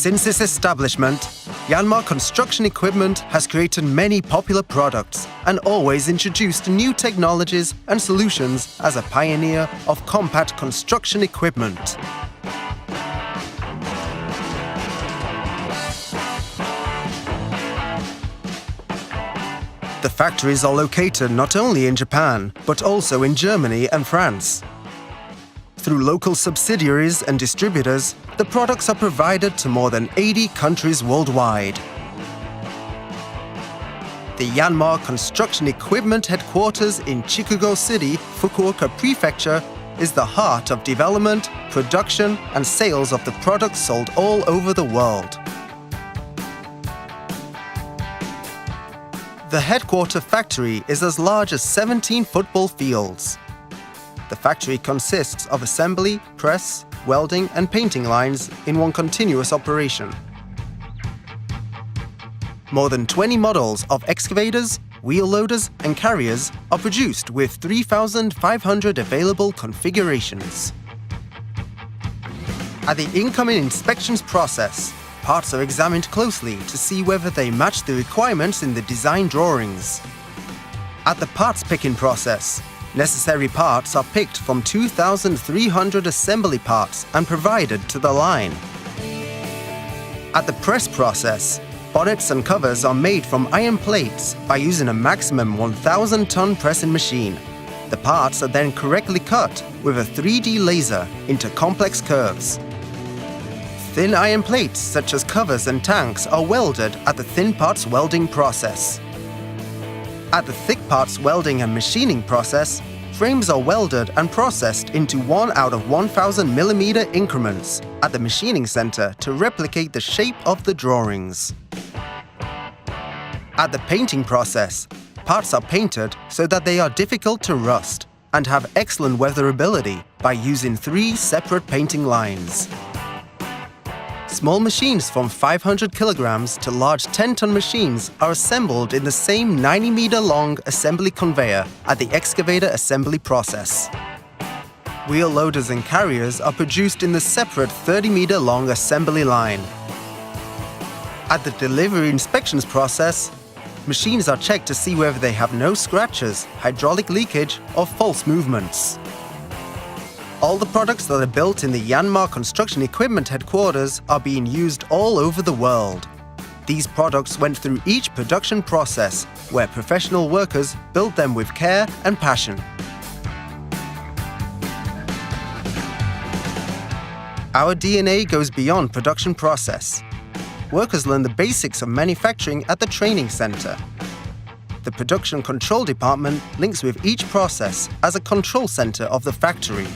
Since its establishment, YANMAR Construction Equipment has created many popular products and always introduced new technologies and solutions as a pioneer of compact construction equipment. The factories are located not only in Japan, but also in Germany and France. Through local subsidiaries and distributors, the products are provided to more than 80 countries worldwide. The YANMAR Construction Equipment headquarters in Chikugo City, Fukuoka Prefecture, is the heart of development, production, and sales of the products sold all over the world. The Headquarter Factory is as large as 17 football fields. The factory consists of assembly, press, welding, and painting lines in one continuous operation. More than 20 models of excavators, wheel loaders, and carriers are produced with 3,500 available configurations. At the incoming inspections process, parts are examined closely to see whether they match the requirements in the design drawings. At the parts picking process, necessary parts are picked from 2,300 assembly parts and provided to the line. At the press process, bonnets and covers are made from iron plates by using a maximum 1,000-ton pressing machine. The parts are then correctly cut with a 3D laser into complex curves. Thin iron plates such as covers and tanks are welded at the thin parts welding process. At the thick parts welding and machining process, frames are welded and processed into 1 out of 1,000 mm increments at the machining center to replicate the shape of the drawings. At the painting process, parts are painted so that they are difficult to rust and have excellent weatherability by using 3 separate painting lines. Small machines from 500 kilograms to large 10-ton machines are assembled in the same 90-meter-long assembly conveyor at the excavator assembly process. Wheel loaders and carriers are produced in the separate 30-meter-long assembly line. At the delivery inspections process, machines are checked to see whether they have no scratches, hydraulic leakage, or false movements. All the products that are built in the YANMAR Construction Equipment headquarters are being used all over the world. These products went through each production process, where professional workers built them with care and passion. Our DNA goes beyond production process. Workers learn the basics of manufacturing at the training center. The production control department links with each process as a control center of the factory.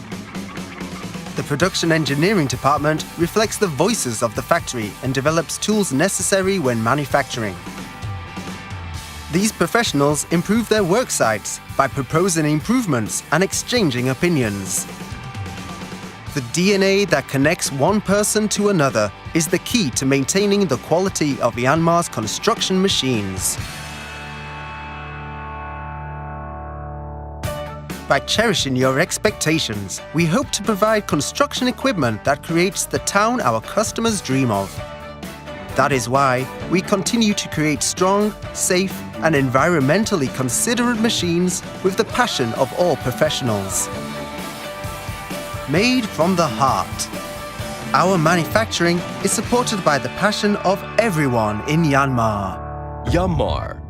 The production engineering department reflects the voices of the factory and develops tools necessary when manufacturing. These professionals improve their work sites by proposing improvements and exchanging opinions. The DNA that connects one person to another is the key to maintaining the quality of YANMAR's construction machines. By cherishing your expectations, we hope to provide construction equipment that creates the town our customers dream of. That is why we continue to create strong, safe, and environmentally considerate machines with the passion of all professionals. Made from the heart. Our manufacturing is supported by the passion of everyone in YANMAR. YANMAR.